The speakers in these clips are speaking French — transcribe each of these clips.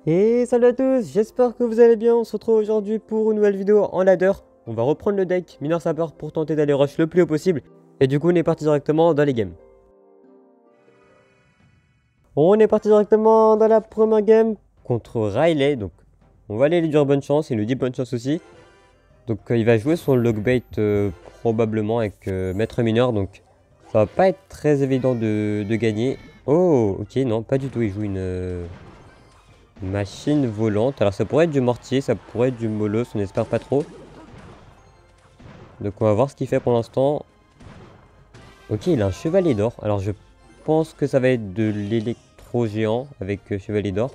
Et salut à tous, j'espère que vous allez bien. On se retrouve aujourd'hui pour une nouvelle vidéo en ladder. On va reprendre le deck mineur sapeur pour tenter d'aller rush le plus haut possible. Et du coup on est parti directement dans les games. On est parti directement dans la première game contre Riley. Donc on va aller lui dire bonne chance, il nous dit bonne chance aussi. Donc il va jouer son logbait probablement avec maître mineur. Donc ça va pas être très évident de gagner. Oh ok, non pas du tout, il joue une machine volante. Alors ça pourrait être du mortier, ça pourrait être du molosse, on espère pas trop. Donc on va voir ce qu'il fait pour l'instant. Ok, il a un chevalier d'or. Alors je pense que ça va être de l'électro géant avec chevalier d'or.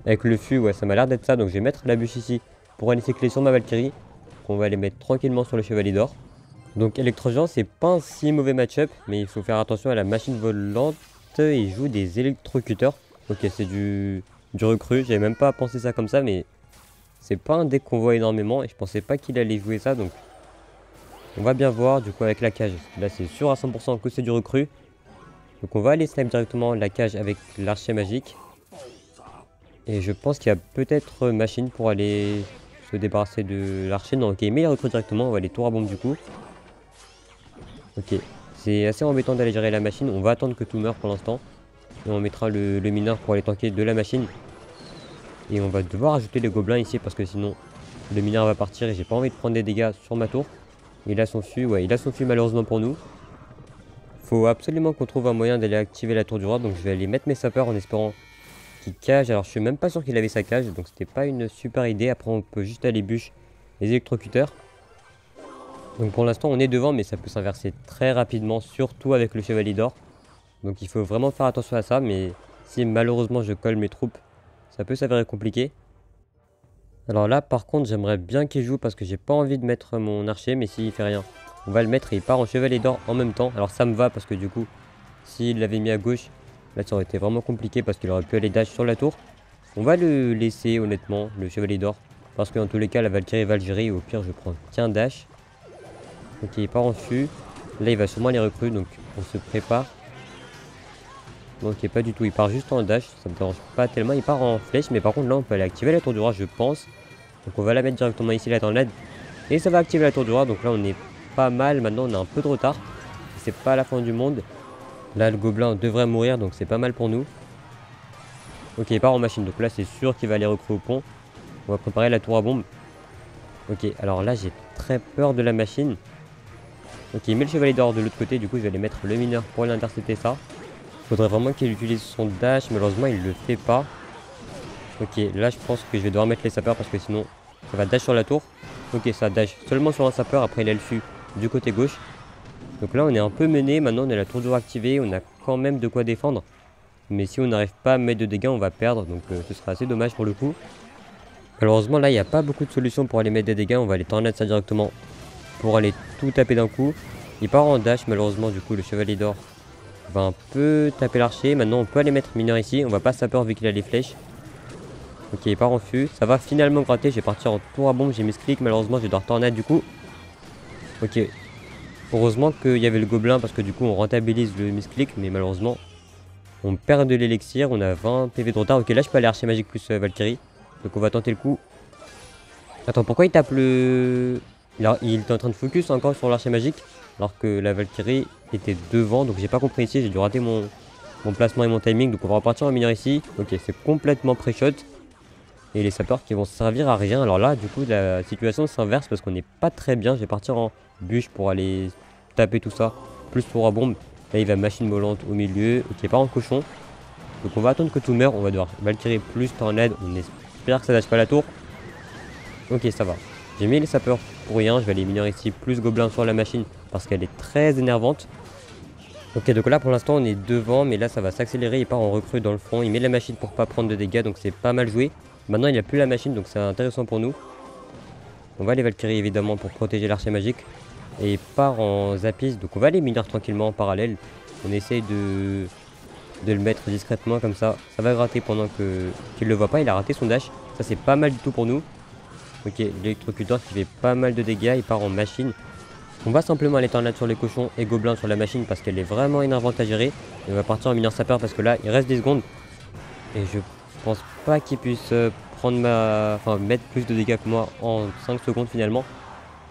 Avec le fût, ouais, ça m'a l'air d'être ça. Donc je vais mettre la bûche ici pour aller cycler sur ma Valkyrie. On va les mettre tranquillement sur le chevalier d'or. Donc électro géant, c'est pas un si mauvais match-up, mais il faut faire attention à la machine volante. Il joue des électrocuteurs. Ok, c'est du recru. J'avais même pas pensé ça comme ça, mais c'est pas un deck qu'on voit énormément et je pensais pas qu'il allait jouer ça. Donc on va bien voir du coup avec la cage. Là c'est sûr à 100% que c'est du recru. Donc on va aller snipe directement la cage avec l'archer magique. Et je pense qu'il y a peut-être machine pour aller se débarrasser de l'archer. Non, ok, mais il recrute directement. On va aller tour à bombe du coup. Ok, c'est assez embêtant d'aller gérer la machine. On va attendre que tout meure pour l'instant. Et on mettra le mineur pour aller tanker de la machine. Et on va devoir ajouter les gobelins ici parce que sinon le mineur va partir et j'ai pas envie de prendre des dégâts sur ma tour. Il a son fût, ouais, il a son fût malheureusement pour nous. Faut absolument qu'on trouve un moyen d'aller activer la tour du roi. Donc je vais aller mettre mes sapeurs en espérant qu'il cage. Alors je suis même pas sûr qu'il avait sa cage, donc c'était pas une super idée. Après on peut juste aller bûche les électrocuteurs. Donc pour l'instant on est devant, mais ça peut s'inverser très rapidement, surtout avec le chevalier d'or. Donc il faut vraiment faire attention à ça, mais si malheureusement je colle mes troupes, ça peut s'avérer compliqué. Alors là par contre j'aimerais bien qu'il joue parce que j'ai pas envie de mettre mon archer, mais s'il fait rien, on va le mettre et il part en chevalier d'or en même temps. Alors ça me va parce que du coup, s'il l'avait mis à gauche, là ça aurait été vraiment compliqué parce qu'il aurait pu aller dash sur la tour. On va le laisser honnêtement, le chevalier d'or, parce que dans tous les cas la Valkyrie va le gérer et au pire je prends qu'un dash. Ok, il part en fût. Là il va sûrement les recrues, donc on se prépare. Ok, pas du tout, il part juste en dash, ça me dérange pas tellement. Il part en flèche, mais par contre là on peut aller activer la tour du roi je pense. Donc on va la mettre directement ici, là dans l'aide. Et ça va activer la tour du roi, donc là on est pas mal. Maintenant on a un peu de retard, c'est pas la fin du monde. Là le gobelin devrait mourir, donc c'est pas mal pour nous. Ok, il part en machine, donc là c'est sûr qu'il va aller recruter au pont. On va préparer la tour à bombe. Ok, alors là j'ai très peur de la machine. Ok, il met le chevalier d'or de l'autre côté, du coup je vais aller mettre le mineur pour aller intercepter ça. Faudrait vraiment qu'il utilise son dash, malheureusement il le fait pas. Ok, là je pense que je vais devoir mettre les sapeurs parce que sinon ça va dash sur la tour. Ok, ça dash seulement sur un sapeur, après il a le fût du côté gauche. Donc là on est un peu mené, maintenant on a la tour du roi activée, on a quand même de quoi défendre. Mais si on n'arrive pas à mettre de dégâts, on va perdre, donc ce sera assez dommage pour le coup. Malheureusement là il n'y a pas beaucoup de solutions pour aller mettre des dégâts, on va aller tornade ça directement pour aller tout taper d'un coup. Il part en dash malheureusement, du coup le chevalier d'or va un peu taper l'archer. Maintenant on peut aller mettre mineur ici, on va pas sapeur vu qu'il a les flèches. Ok, il part en fût, ça va finalement gratter, je vais partir en tour à bombe, j'ai mis ce clic, malheureusement je dois tornade du coup. Ok, heureusement qu'il y avait le gobelin parce que du coup on rentabilise le misclick, mais malheureusement on perd de l'élixir, on a 20 PV de retard. Ok, là je peux aller archer magique plus Valkyrie, donc on va tenter le coup. Attends, pourquoi il tape le... Il était en train de focus encore sur l'archer magique alors que la Valkyrie était devant, donc j'ai pas compris ici, j'ai dû rater mon placement et mon timing. Donc on va repartir en mineur ici. Ok, c'est complètement pré-shot. Et les sapeurs qui vont servir à rien. Alors là du coup la situation s'inverse parce qu'on n'est pas très bien. Je vais partir en bûche pour aller taper tout ça, plus tour à bombe. Là il va machine volante au milieu. Ok, pas en cochon. Donc on va attendre que tout meurt. On va devoir Valkyrie plus tornade. On espère que ça lâche pas la tour. Ok, ça va. J'ai mis les sapeurs pour rien, je vais aller mineur ici, plus gobelin sur la machine parce qu'elle est très énervante. Ok, donc là pour l'instant on est devant, mais là ça va s'accélérer, il part en recrue dans le front, il met la machine pour pas prendre de dégâts, donc c'est pas mal joué. Maintenant il n'y a plus la machine, donc c'est intéressant pour nous. On va aller Valkyrie évidemment pour protéger l'archer magique. Et il part en Zapis, donc on va aller mineur tranquillement en parallèle. On essaye de le mettre discrètement comme ça. Ça va gratter pendant qu'il le voit pas, il a raté son dash. Ça c'est pas mal du tout pour nous. Ok, l'électrocuteur qui fait pas mal de dégâts, il part en machine. On va simplement aller tornade sur les cochons et gobelins sur la machine parce qu'elle est vraiment énervante à gérer. Et on va partir en mineur sapeur parce que là, il reste 10 secondes. Et je Je pense pas qu'il puisse prendre mettre plus de dégâts que moi en 5 secondes finalement.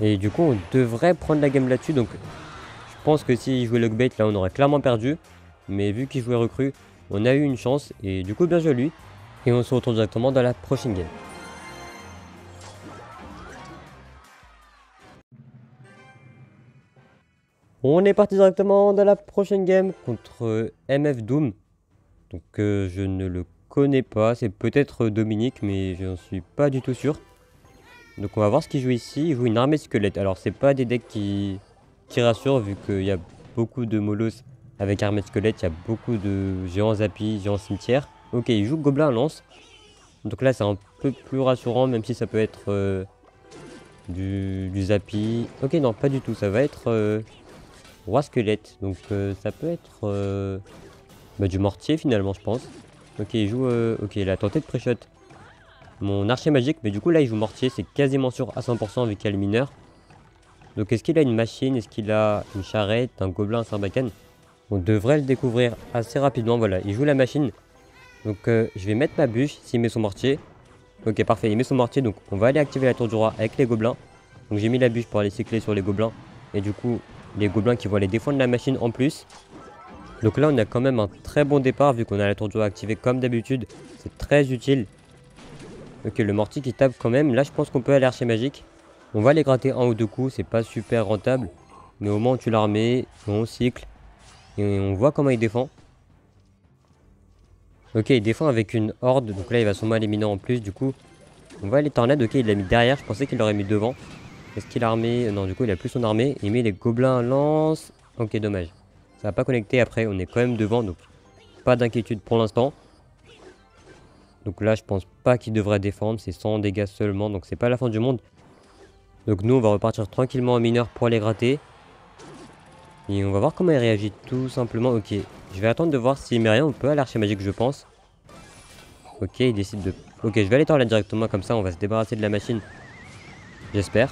Et du coup, on devrait prendre la game là-dessus. Donc, je pense que s'il jouait Lockbait, là, on aurait clairement perdu. Mais vu qu'il jouait recrue, on a eu une chance. Et du coup, bien joué à lui. Et on se retrouve directement dans la prochaine game. On est parti directement dans la prochaine game contre MF Doom. Donc je ne le connais pas, c'est peut-être Dominique, mais je n'en suis pas du tout sûr. Donc on va voir ce qu'il joue ici. Il joue une armée squelette. Alors c'est pas des decks qui rassurent vu qu'il y a beaucoup de molosses avec armée squelette. Il y a beaucoup de géants zappi, géants cimetières. Ok, il joue gobelin lance. Donc là c'est un peu plus rassurant même si ça peut être du zappi. Ok non pas du tout, ça va être roi squelette. Donc ça peut être du mortier finalement je pense. Ok il joue ok il a tenté de pré-shot mon archer magique, mais du coup là il joue mortier, c'est quasiment sûr à 100% vu qu'il y a le mineur. Donc est-ce qu'il a une machine, est-ce qu'il a une charrette, un gobelin, un sarbacane? On devrait le découvrir assez rapidement, voilà, il joue la machine. Donc je vais mettre ma bûche s'il met son mortier. Ok parfait, il met son mortier, donc on va aller activer la tour du roi avec les gobelins. Donc j'ai mis la bûche pour aller cycler sur les gobelins. Et du coup, les gobelins qui vont aller défendre la machine en plus. Donc là on a quand même un très bon départ vu qu'on a la tour du roi activée comme d'habitude. C'est très utile. Ok, le mortier qui tape quand même. Là, je pense qu'on peut aller archer magique. On va les gratter un ou deux coups. C'est pas super rentable. Mais au moins, on tue l'armée. On cycle. Et on voit comment il défend. Ok, il défend avec une horde. Donc là, il va sûrement éliminer en plus. Du coup, on va aller tornade. Ok, il l'a mis derrière. Je pensais qu'il l'aurait mis devant. Est-ce qu'il a armé? Non, du coup, il a plus son armée. Il met les gobelins lance. Ok, dommage. Ça va pas connecter après. On est quand même devant. Donc, pas d'inquiétude pour l'instant. Donc là, je pense pas qu'il devrait défendre. C'est 100 dégâts seulement. Donc, c'est pas la fin du monde. Donc, nous, on va repartir tranquillement en mineur pour les gratter. Et on va voir comment il réagit tout simplement. Ok, je vais attendre de voir s'il met rien. On peut aller archer magique, je pense. Ok, il décide de... Ok, je vais aller là directement. Comme ça, on va se débarrasser de la machine. J'espère.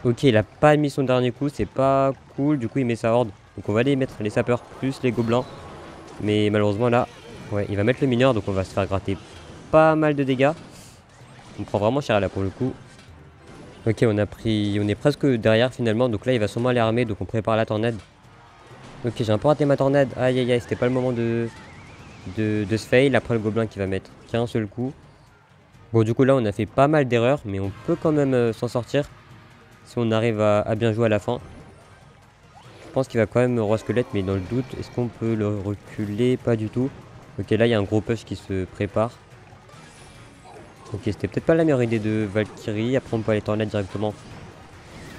Ok, il a pas mis son dernier coup. C'est pas cool. Du coup, il met sa horde. Donc, on va aller mettre les sapeurs plus les gobelins. Mais malheureusement, là... Ouais, il va mettre le mineur, donc on va se faire gratter pas mal de dégâts. On prend vraiment cher là pour le coup. Ok, on est presque derrière finalement, donc là il va sûrement aller armer, donc on prépare la tornade. Ok, j'ai un peu raté ma tornade, aïe aïe aïe, c'était pas le moment de se fail. Après le gobelin qui va mettre qu'un seul coup. Bon du coup là on a fait pas mal d'erreurs, mais on peut quand même s'en sortir. Si on arrive à bien jouer à la fin. Je pense qu'il va quand même roi squelette, mais dans le doute, est-ce qu'on peut le reculer? Pas du tout. Ok, là il y a un gros push qui se prépare. Ok, c'était peut-être pas la meilleure idée de Valkyrie. Après on peut aller tornade directement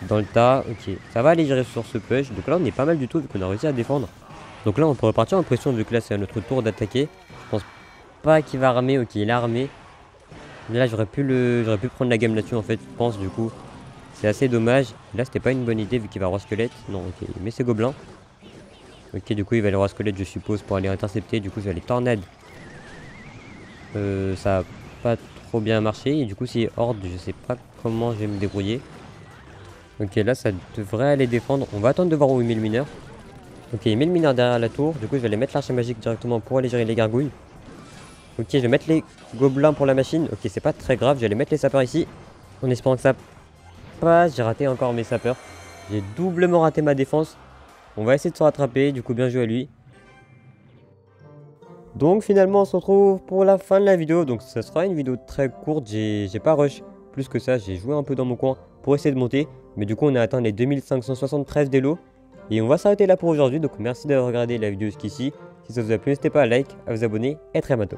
dans le tas. Ok, ça va aller gérer sur ce push. Donc là on est pas mal du tout vu qu'on a réussi à défendre. Donc là on peut repartir en pression vu que là c'est à notre tour d'attaquer. Je pense pas qu'il va armer. Ok, il est armé. Mais là j'aurais pu prendre la game là-dessus en fait, je pense du coup. C'est assez dommage. Là c'était pas une bonne idée vu qu'il va roi squelette. Non, ok, il met ses gobelins. Ok, du coup il va aller roi squelette je suppose pour aller intercepter. Du coup je vais aller tornade. Ça a pas trop bien marché. Et du coup si horde, je sais pas comment je vais me débrouiller. Ok, là ça devrait aller défendre. On va attendre de voir où il met le mineur. Ok, il met le mineur derrière la tour. Du coup je vais aller mettre l'archer magique directement pour aller gérer les gargouilles. Ok, je vais mettre les gobelins pour la machine. Ok, c'est pas très grave. Je vais aller mettre les sapeurs ici. En espérant que ça passe. J'ai raté encore mes sapeurs. J'ai doublement raté ma défense. On va essayer de se rattraper. Du coup, bien joué à lui. Donc finalement, on se retrouve pour la fin de la vidéo. Donc ça sera une vidéo très courte. J'ai pas rush plus que ça. J'ai joué un peu dans mon coin pour essayer de monter. Mais du coup, on a atteint les 2573 d'élo. Et on va s'arrêter là pour aujourd'hui. Donc merci d'avoir regardé la vidéo jusqu'ici. Si ça vous a plu, n'hésitez pas à like, à vous abonner et très bientôt.